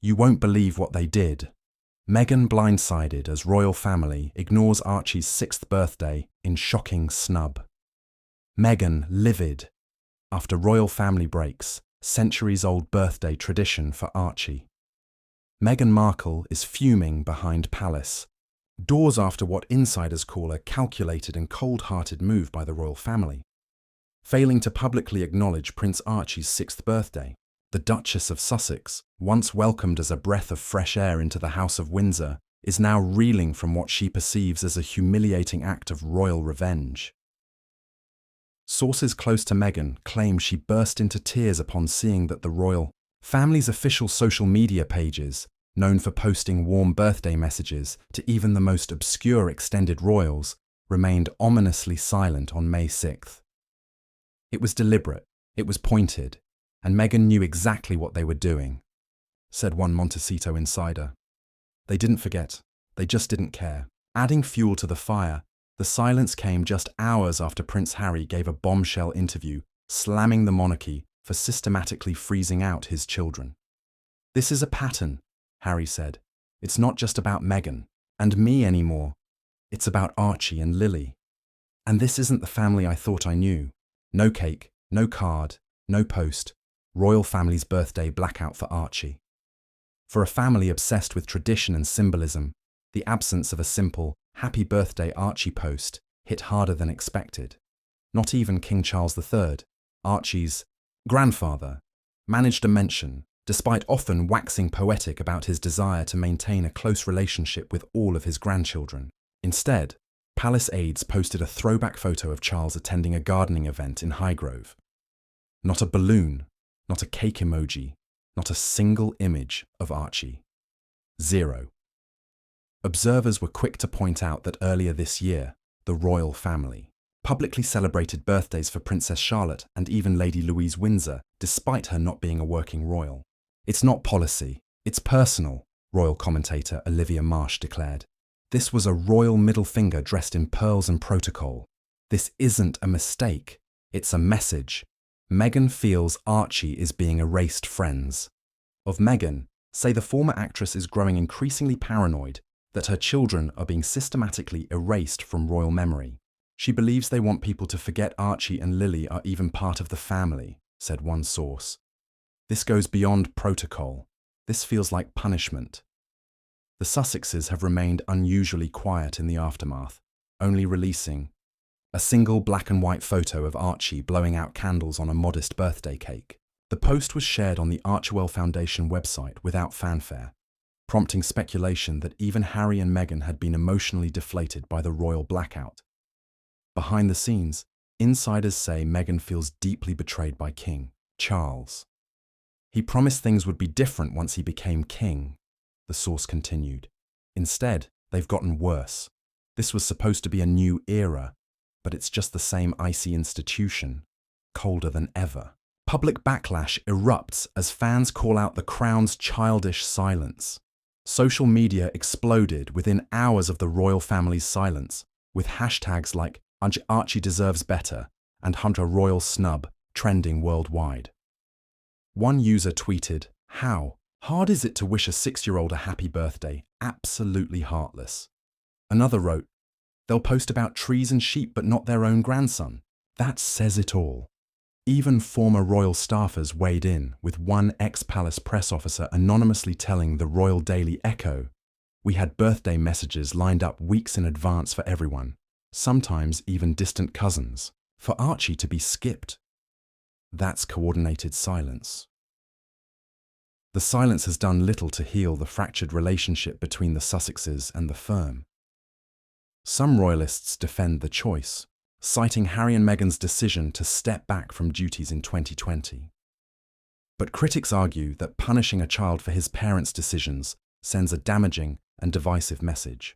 You won't believe what they did. Meghan blindsided as royal family ignores Archie's 6th birthday in shocking snub. Meghan livid after royal family breaks centuries-old birthday tradition for Archie. Meghan Markle is fuming behind palace, doors after what insiders call a calculated and cold-hearted move by the royal family. Failing to publicly acknowledge Prince Archie's 6th birthday, the Duchess of Sussex, once welcomed as a breath of fresh air into the House of Windsor, is now reeling from what she perceives as a humiliating act of royal revenge. Sources close to Meghan claim she burst into tears upon seeing that the royal family's official social media pages, known for posting warm birthday messages to even the most obscure extended royals, remained ominously silent on May 6th. It was deliberate, it was pointed, and Meghan knew exactly what they were doing, said one Montecito insider. They didn't forget, they just didn't care. Adding fuel to the fire, the silence came just hours after Prince Harry gave a bombshell interview, slamming the monarchy for systematically freezing out his children. This is a pattern, Harry said. It's not just about Meghan and me anymore. It's about Archie and Lily. And this isn't the family I thought I knew. No cake, no card, no post. Royal family's birthday blackout for Archie. For a family obsessed with tradition and symbolism, the absence of a simple, happy birthday Archie post hit harder than expected. Not even King Charles III, Archie's grandfather, managed a mention, despite often waxing poetic about his desire to maintain a close relationship with all of his grandchildren. Instead, palace aides posted a throwback photo of Charles attending a gardening event in Highgrove. Not a balloon, not a cake emoji, not a single image of Archie. Zero. Observers were quick to point out that earlier this year, the royal family publicly celebrated birthdays for Princess Charlotte and even Lady Louise Windsor, despite her not being a working royal. It's not policy, it's personal, royal commentator Olivia Marsh declared. This was a royal middle finger dressed in pearls and protocol. This isn't a mistake, it's a message. Meghan feels Archie is being erased friends. Of Meghan, say the former actress is growing increasingly paranoid that her children are being systematically erased from royal memory. She believes they want people to forget Archie and Lily are even part of the family, said one source. This goes beyond protocol. This feels like punishment. The Sussexes have remained unusually quiet in the aftermath, only releasing a single black and white photo of Archie blowing out candles on a modest birthday cake. The post was shared on the Archewell Foundation website without fanfare, prompting speculation that even Harry and Meghan had been emotionally deflated by the royal blackout. Behind the scenes, insiders say Meghan feels deeply betrayed by King Charles. He promised things would be different once he became king, the source continued. Instead, they've gotten worse. This was supposed to be a new era, but it's just the same icy institution, colder than ever. Public backlash erupts as fans call out the Crown's childish silence. Social media exploded within hours of the royal family's silence, with hashtags like Archie deserves better and Hunter Royal Snub trending worldwide. One user tweeted, "How hard is it to wish a 6-year-old a happy birthday? Absolutely heartless." Another wrote, "They'll post about trees and sheep but not their own grandson. That says it all." Even former royal staffers weighed in, with one ex-palace press officer anonymously telling the Royal Daily Echo, "We had birthday messages lined up weeks in advance for everyone, sometimes even distant cousins. For Archie to be skipped, that's coordinated silence." The silence has done little to heal the fractured relationship between the Sussexes and the firm. Some royalists defend the choice, citing Harry and Meghan's decision to step back from duties in 2020. But critics argue that punishing a child for his parents' decisions sends a damaging and divisive message.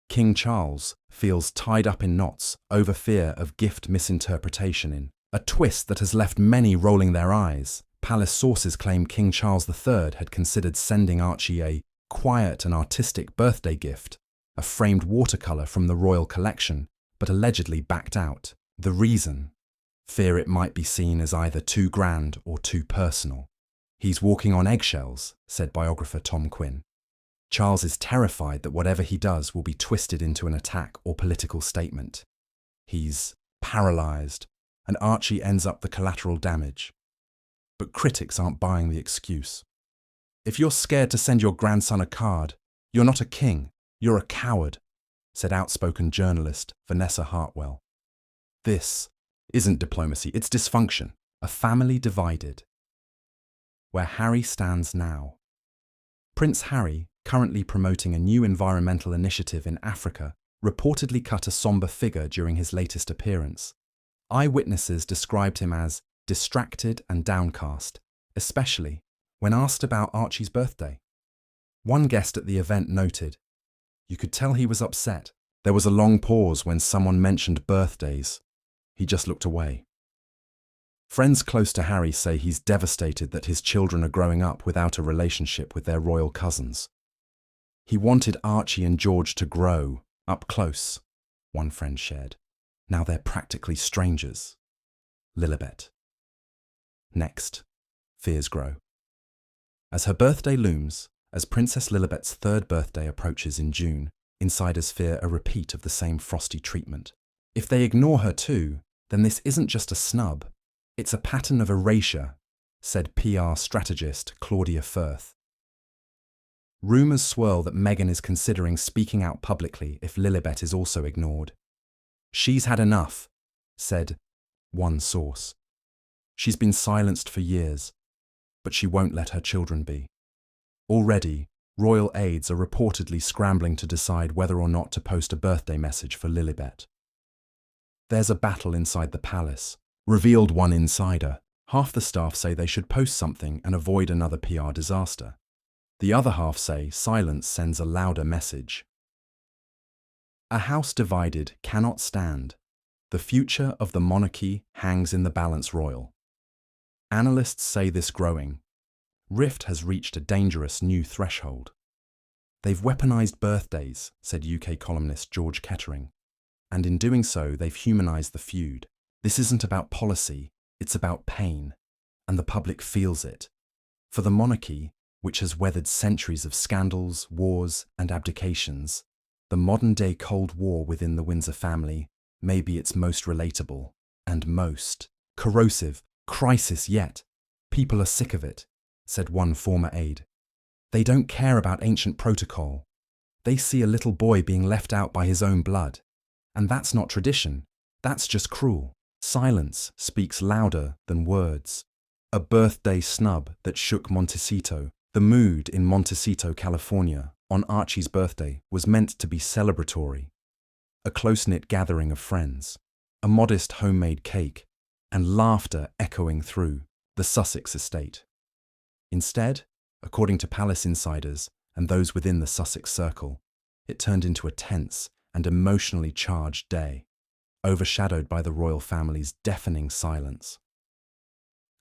King Charles feels tied up in knots over fear of gift misinterpretation in a twist that has left many rolling their eyes. Palace sources claim King Charles III had considered sending Archie a quiet and artistic birthday gift, a framed watercolour from the royal collection, but allegedly backed out. The reason? Fear it might be seen as either too grand or too personal. "He's walking on eggshells," said biographer Tom Quinn. "Charles is terrified that whatever he does will be twisted into an attack or political statement. He's paralysed, and Archie ends up the collateral damage." But critics aren't buying the excuse. "If you're scared to send your grandson a card, you're not a king, you're a coward," said outspoken journalist Vanessa Hartwell. This isn't diplomacy, it's dysfunction, a family divided. Where Harry stands now. Prince Harry, currently promoting a new environmental initiative in Africa, reportedly cut a somber figure during his latest appearance. Eyewitnesses described him as distracted and downcast, especially when asked about Archie's birthday. One guest at the event noted, "You could tell he was upset. There was a long pause when someone mentioned birthdays. He just looked away." Friends close to Harry say he's devastated that his children are growing up without a relationship with their royal cousins. "He wanted Archie and George to grow up close," one friend shared. "Now they're practically strangers." Lilibet. Next, fears grow. As her birthday looms, as Princess Lilibet's third birthday approaches in June, insiders fear a repeat of the same frosty treatment. If they ignore her too, then this isn't just a snub, it's a pattern of erasure, said PR strategist Claudia Firth. Rumours swirl that Meghan is considering speaking out publicly if Lilibet is also ignored. "She's had enough," said one source. "She's been silenced for years, but she won't let her children be." Already, royal aides are reportedly scrambling to decide whether or not to post a birthday message for Lilibet. There's a battle inside the palace, revealed one insider. Half the staff say they should post something and avoid another PR disaster. The other half say silence sends a louder message. A house divided cannot stand. The future of the monarchy hangs in the balance royal. Analysts say this growing rift has reached a dangerous new threshold. "They've weaponized birthdays," said UK columnist George Kettering. "And in doing so, they've humanized the feud. This isn't about policy, it's about pain. And the public feels it. For the monarchy, which has weathered centuries of scandals, wars, and abdications, the modern-day Cold War within the Windsor family may be its most relatable and most corrosive crisis yet. People are sick of it," said one former aide. "They don't care about ancient protocol. They see a little boy being left out by his own blood. And that's not tradition, that's just cruel. Silence speaks louder than words." A birthday snub that shook Montecito. The mood in Montecito, California, on Archie's birthday was meant to be celebratory. A close-knit gathering of friends, a modest homemade cake, and laughter echoing through the Sussex estate. Instead, according to palace insiders and those within the Sussex circle, it turned into a tense and emotionally charged day, overshadowed by the royal family's deafening silence.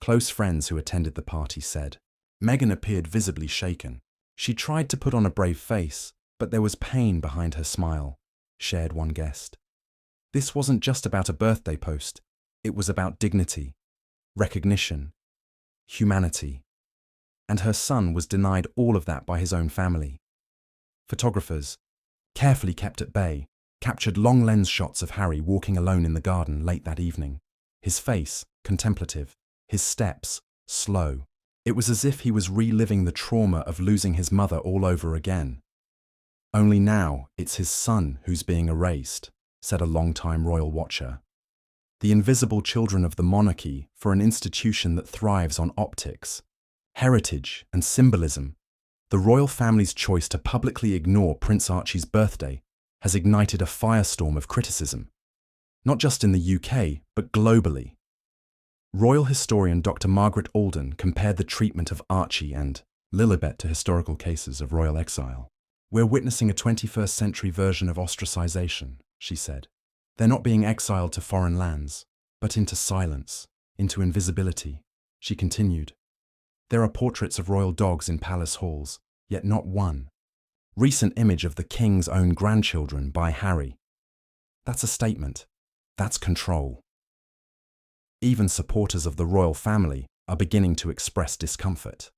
Close friends who attended the party said, "Meghan appeared visibly shaken. She tried to put on a brave face, but there was pain behind her smile," shared one guest. "This wasn't just about a birthday post, it was about dignity, recognition, humanity. And her son was denied all of that by his own family." Photographers, carefully kept at bay, captured long lens shots of Harry walking alone in the garden late that evening. His face, contemplative, his steps, slow. It was as if he was reliving the trauma of losing his mother all over again. "Only now it's his son who's being erased," said a long-time royal watcher. The invisible children of the monarchy for an institution that thrives on optics, heritage, and symbolism. The royal family's choice to publicly ignore Prince Archie's birthday has ignited a firestorm of criticism, not just in the UK, but globally. Royal historian Dr. Margaret Alden compared the treatment of Archie and Lilibet to historical cases of royal exile. "We're witnessing a 21st century version of ostracization," she said. "They're not being exiled to foreign lands, but into silence, into invisibility." She continued, "There are portraits of royal dogs in palace halls, yet not one recent image of the king's own grandchildren by Harry. That's a statement. That's control." Even supporters of the royal family, are beginning to express discomfort.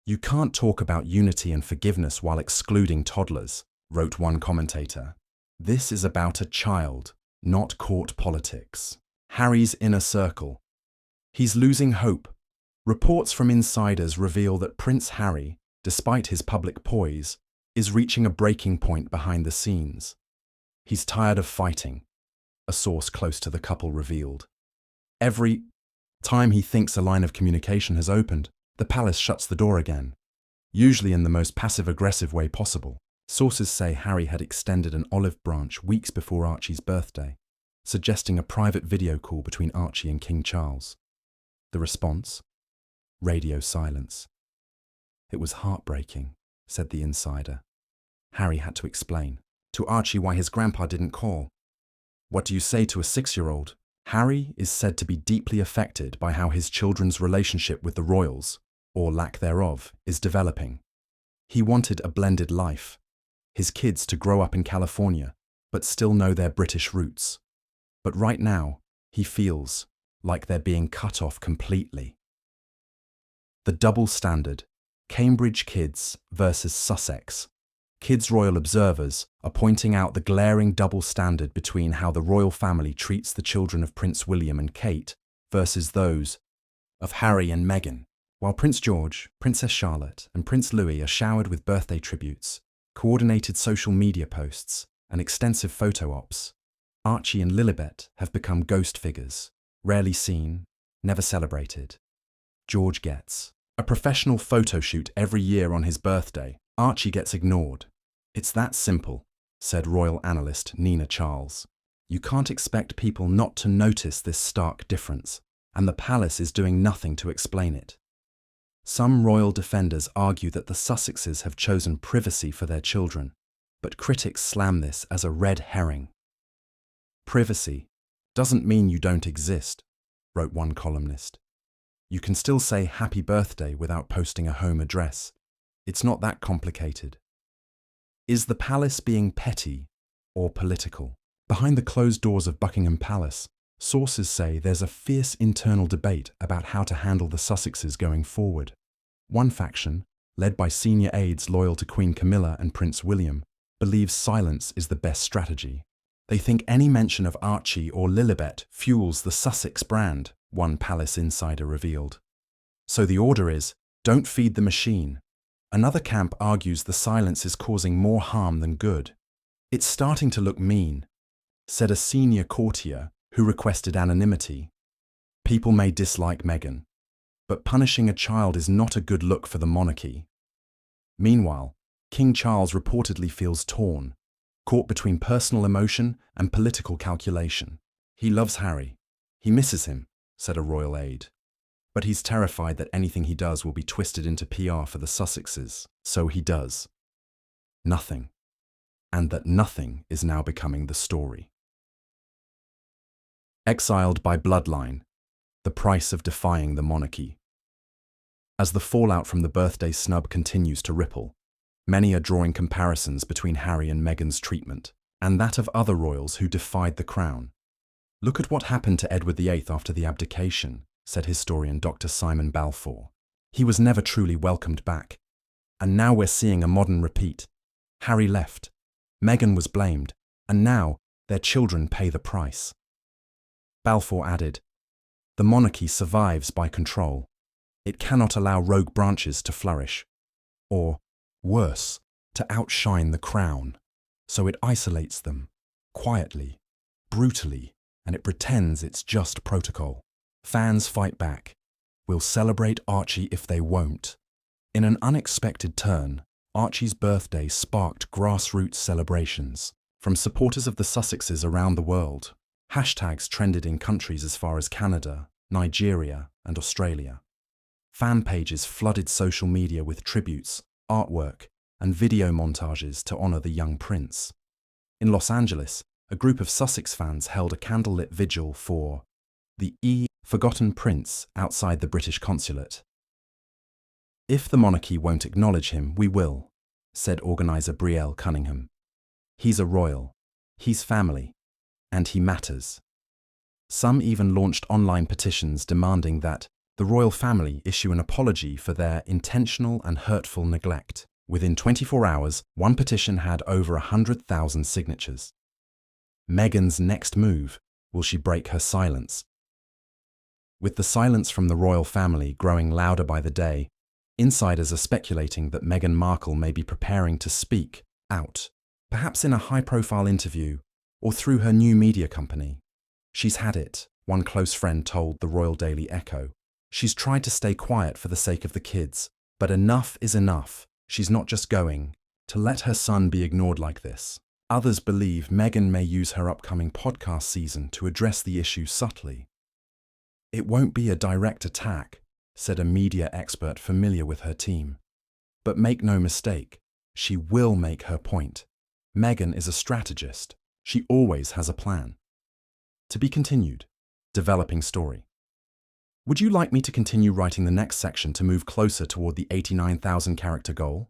"You can't talk about unity and forgiveness while excluding toddlers," wrote one commentator. "This is about a child, not court politics." Harry's inner circle. He's losing hope. Reports from insiders reveal that Prince Harry, despite his public poise, is reaching a breaking point behind the scenes. He's tired of fighting, a source close to the couple revealed. Every time he thinks a line of communication has opened, the palace shuts the door again, usually in the most passive-aggressive way possible. Sources say Harry had extended an olive branch weeks before Archie's birthday, suggesting a private video call between Archie and King Charles. The response? Radio silence. "It was heartbreaking," said the insider. Harry had to explain to Archie why his grandpa didn't call. What do you say to a 6-year-old? Harry is said to be deeply affected by how his children's relationship with the royals, or lack thereof, is developing. He wanted a blended life, his kids to grow up in California, but still know their British roots. But right now, he feels like they're being cut off completely. The double standard, Cambridge kids versus Sussex. Kids royal observers are pointing out the glaring double standard between how the royal family treats the children of Prince William and Kate versus those of Harry and Meghan. While Prince George, Princess Charlotte, and Prince Louis are showered with birthday tributes, coordinated social media posts, and extensive photo ops, Archie and Lilibet have become ghost figures, rarely seen, never celebrated. George gets a professional photo shoot every year on his birthday. Archie gets ignored. "It's that simple," said royal analyst Nina Charles. "You can't expect people not to notice this stark difference, and the palace is doing nothing to explain it." Some royal defenders argue that the Sussexes have chosen privacy for their children, but critics slam this as a red herring. "Privacy doesn't mean you don't exist," wrote one columnist. "You can still say happy birthday without posting a home address. It's not that complicated." Is the palace being petty or political? Behind the closed doors of Buckingham Palace, sources say there's a fierce internal debate about how to handle the Sussexes going forward. One faction, led by senior aides loyal to Queen Camilla and Prince William, believes silence is the best strategy. They think any mention of Archie or Lilibet fuels the Sussex brand, one palace insider revealed. So the order is, don't feed the machine. Another camp argues the silence is causing more harm than good. "It's starting to look mean," said a senior courtier who requested anonymity. "People may dislike Meghan, but punishing a child is not a good look for the monarchy." Meanwhile, King Charles reportedly feels torn, caught between personal emotion and political calculation. "He loves Harry. He misses him," said a royal aide. "But he's terrified that anything he does will be twisted into PR for the Sussexes, so he does nothing, and that nothing is now becoming the story." Exiled by bloodline, the price of defying the monarchy. As the fallout from the birthday snub continues to ripple, many are drawing comparisons between Harry and Meghan's treatment and that of other royals who defied the crown. "Look at what happened to Edward VIII after the abdication," said historian Dr. Simon Balfour. "He was never truly welcomed back. And now we're seeing a modern repeat. Harry left, Meghan was blamed, and now their children pay the price." Balfour added, "The monarchy survives by control. It cannot allow rogue branches to flourish, or, worse, to outshine the crown. So it isolates them, quietly, brutally, and it pretends it's just protocol. Fans fight back. We'll celebrate Archie if they won't." In an unexpected turn, Archie's birthday sparked grassroots celebrations from supporters of the Sussexes around the world. Hashtags trended in countries as far as Canada, Nigeria, and Australia. Fan pages flooded social media with tributes, artwork, and video montages to honor the young prince. In Los Angeles, a group of Sussex fans held a candlelit vigil for the forgotten prince outside the British consulate. "If the monarchy won't acknowledge him, we will," said organizer Brielle Cunningham. "He's a royal, he's family, and he matters." Some even launched online petitions demanding that the royal family issue an apology for their intentional and hurtful neglect. Within 24 hours, one petition had over 100,000 signatures. Meghan's next move: will she break her silence? With the silence from the royal family growing louder by the day, insiders are speculating that Meghan Markle may be preparing to speak out, perhaps in a high-profile interview or through her new media company. She's had it, one close friend told the Royal Daily Echo. She's tried to stay quiet for the sake of the kids, but enough is enough. She's not just going to let her son be ignored like this. Others believe Meghan may use her upcoming podcast season to address the issue subtly. "It won't be a direct attack," said a media expert familiar with her team. "But make no mistake, she will make her point. Meghan is a strategist. She always has a plan." To be continued. Developing story. Would you like me to continue writing the next section to move closer toward the 89,000 character goal?